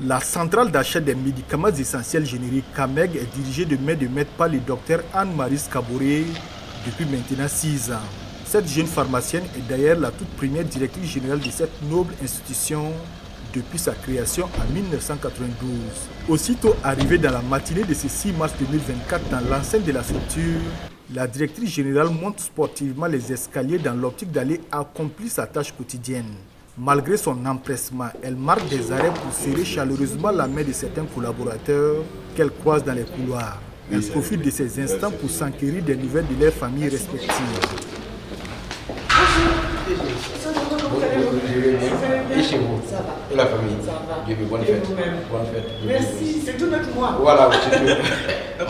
La centrale d'achat des médicaments essentiels génériques CAMEG est dirigée de maître par le docteur Anne-Marie Caboret depuis maintenant 6 ans. Cette jeune pharmacienne est d'ailleurs la toute première directrice générale de cette noble institution depuis sa création en 1992. Aussitôt arrivée dans la matinée de ce 6 mars 2024 dans l'enceinte de la structure, la directrice générale monte sportivement les escaliers dans l'optique d'aller accomplir sa tâche quotidienne. Malgré son empressement, elle marque des arrêts pour serrer chaleureusement la main de certains collaborateurs qu'elle croise dans les couloirs. Elle profite de ces instants pour s'enquérir des nouvelles de leurs familles respectives. Et chez vous? Ça va. Et la famille? Ça va. Dieu veut, bonne fête. Bonne fête. Merci, c'est tout notre mois. Voilà,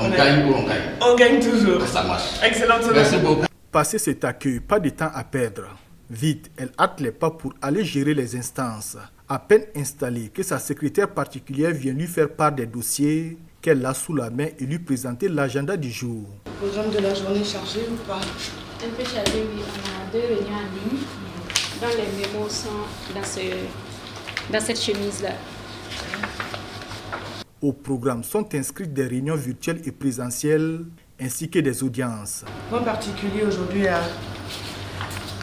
on gagne ou on gagne? On gagne toujours. Ça marche. Excellente semaine. Merci beaucoup. Passé cet accueil, pas de temps à perdre. Vite, elle hâte les pas pour aller gérer les instances. À peine installée, que sa secrétaire particulière vient lui faire part des dossiers qu'elle a sous la main et lui présenter l'agenda du jour. Le programme de la journée chargé ou pas? Un peu chargé, oui. On a 2 réunions en ligne. Dans les mémos sont dans cette chemise-là. Au programme sont inscrites des réunions virtuelles et présentielles, ainsi que des audiences. En particulier aujourd'hui à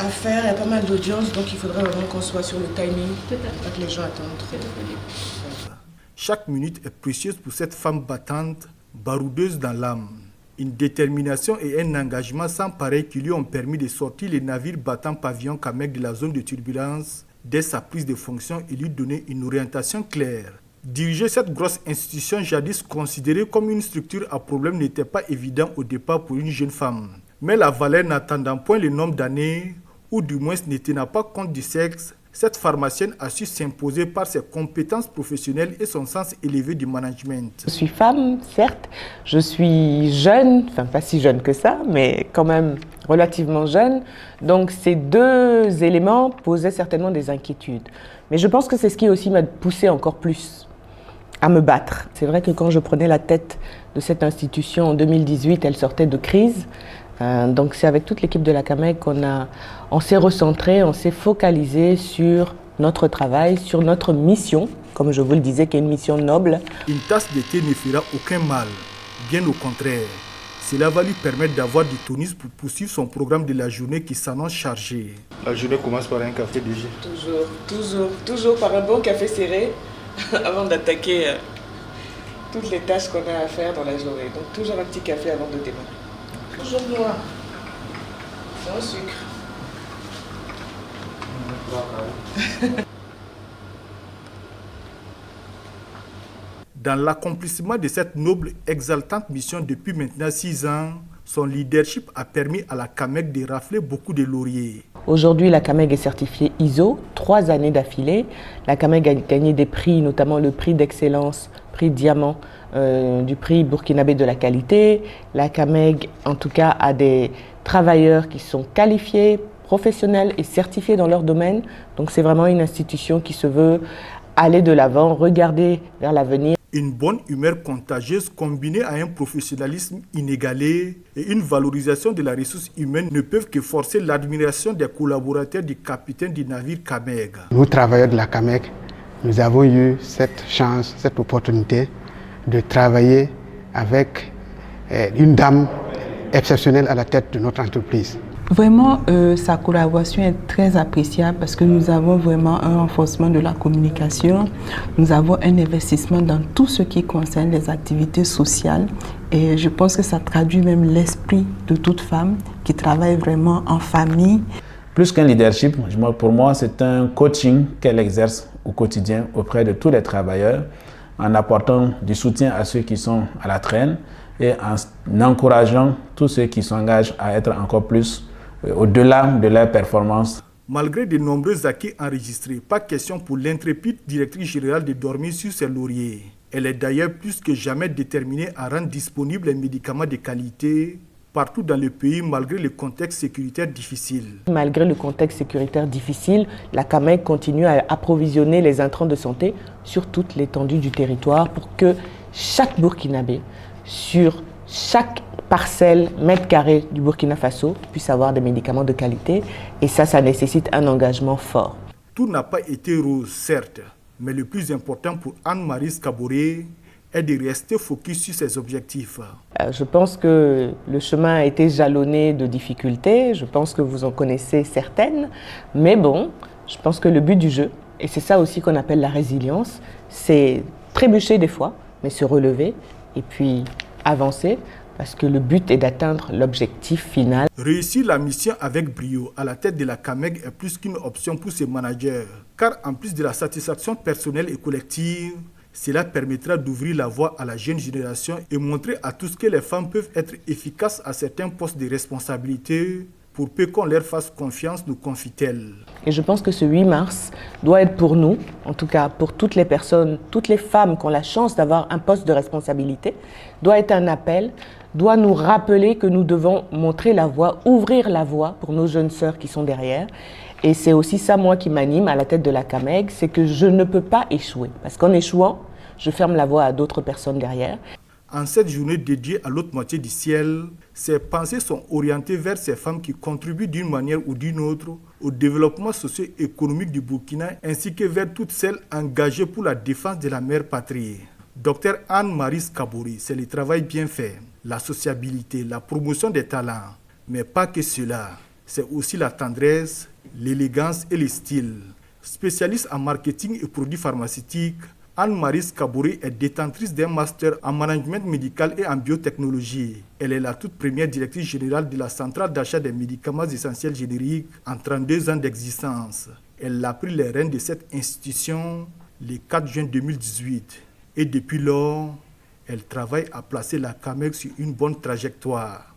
faire, il y a pas mal d'audiences, donc il faudrait vraiment qu'on soit sur le timing, pas que les gens attendent trop. Chaque minute est précieuse pour cette femme battante, baroudeuse dans l'âme. Une détermination et un engagement sans pareil qui lui ont permis de sortir les navires battant pavillon CAMEG de la zone de turbulence dès sa prise de fonction et lui donner une orientation claire. Diriger cette grosse institution jadis considérée comme une structure à problème n'était pas évident au départ pour une jeune femme. Mais la valeur n'attendant point le nombre d'années, ou du moins ne tenant pas compte du sexe, cette pharmacienne a su s'imposer par ses compétences professionnelles et son sens élevé du management. Je suis femme, certes, je suis jeune, enfin pas si jeune que ça, mais quand même relativement jeune. Donc ces deux éléments posaient certainement des inquiétudes. Mais je pense que c'est ce qui aussi m'a poussée encore plus à me battre. C'est vrai que quand je prenais la tête de cette institution en 2018, elle sortait de crise. Donc c'est avec toute l'équipe de la CAMEG qu'on s'est recentré, on s'est focalisé sur notre travail, sur notre mission, comme je vous le disais, qui est une mission noble. Une tasse de thé ne fera aucun mal, bien au contraire. Cela va lui permettre d'avoir du tonus pour poursuivre son programme de la journée qui s'annonce chargé. La journée commence par un café déjà. Toujours par un bon café serré avant d'attaquer toutes les tâches qu'on a à faire dans la journée. Donc toujours un petit café avant de démarrer. Toujours noir. Sans sucre. Dans l'accomplissement de cette noble, exaltante mission depuis maintenant 6 ans, son leadership a permis à la CAMEG de rafler beaucoup de lauriers. Aujourd'hui, la CAMEG est certifiée ISO, 3 années d'affilée. La CAMEG a gagné des prix, notamment le prix d'excellence, prix diamant, du prix burkinabé de la qualité. La CAMEG, en tout cas, a des travailleurs qui sont qualifiés, professionnels et certifiés dans leur domaine. Donc c'est vraiment une institution qui se veut aller de l'avant, regarder vers l'avenir. Une bonne humeur contagieuse combinée à un professionnalisme inégalé et une valorisation de la ressource humaine ne peuvent que forcer l'admiration des collaborateurs du capitaine du navire CAMEG. Nous, travailleurs de la CAMEG, nous avons eu cette chance, cette opportunité de travailler avec une dame exceptionnelle à la tête de notre entreprise. Vraiment, sa collaboration est très appréciable parce que nous avons vraiment un renforcement de la communication. Nous avons un investissement dans tout ce qui concerne les activités sociales. Et je pense que ça traduit même l'esprit de toute femme qui travaille vraiment en famille. Plus qu'un leadership, pour moi, c'est un coaching qu'elle exerce au quotidien auprès de tous les travailleurs en apportant du soutien à ceux qui sont à la traîne et en encourageant tous ceux qui s'engagent à être encore plus au-delà de leur performance. Malgré de nombreux acquis enregistrés, pas question pour l'intrépide directrice générale de dormir sur ses lauriers. Elle est d'ailleurs plus que jamais déterminée à rendre disponibles les médicaments de qualité partout dans le pays malgré le contexte sécuritaire difficile. Malgré le contexte sécuritaire difficile, la CAMEG continue à approvisionner les intrants de santé sur toute l'étendue du territoire pour que chaque Burkinabé, sur chaque parcelle, mètre carré du Burkina Faso, puisse avoir des médicaments de qualité. Et ça nécessite un engagement fort. Tout n'a pas été rose, certes, Mais le plus important pour Anne-Marie Kaboré est de rester focus sur ses objectifs. Je pense que le chemin a été jalonné de difficultés, je pense que vous en connaissez certaines, mais bon, je pense que le but du jeu, et c'est ça aussi qu'on appelle la résilience, c'est trébucher des fois, mais se relever et puis avancer, parce que le but est d'atteindre l'objectif final. Réussir la mission avec brio à la tête de la CAMEG est plus qu'une option pour ses managers, car en plus de la satisfaction personnelle et collective, cela permettra d'ouvrir la voie à la jeune génération et montrer à tous que les femmes peuvent être efficaces à certains postes de responsabilité pour peu qu'on leur fasse confiance, nous confie-t-elle. Et je pense que ce 8 mars doit être pour nous, en tout cas pour toutes les personnes, toutes les femmes qui ont la chance d'avoir un poste de responsabilité, doit être un appel, doit nous rappeler que nous devons montrer la voie, ouvrir la voie pour nos jeunes sœurs qui sont derrière. Et c'est aussi ça, moi, qui m'anime à la tête de la CAMEG, c'est que je ne peux pas échouer. Parce qu'en échouant, je ferme la voie à d'autres personnes derrière. En cette journée dédiée à l'autre moitié du ciel, ces pensées sont orientées vers ces femmes qui contribuent d'une manière ou d'une autre au développement socio-économique du Burkina, ainsi que vers toutes celles engagées pour la défense de la mère patrie. Docteur Anne-Marie Kaboré, c'est le travail bien fait, la sociabilité, la promotion des talents. Mais pas que cela, c'est aussi la tendresse, l'élégance et le style. Spécialiste en marketing et produits pharmaceutiques, Anne-Marie Kaboré est détentrice d'un master en management médical et en biotechnologie. Elle est la toute première directrice générale de la centrale d'achat des médicaments essentiels génériques en 32 ans d'existence. Elle a pris les rênes de cette institution le 4 juin 2018. Et depuis lors, elle travaille à placer la CAMEG sur une bonne trajectoire.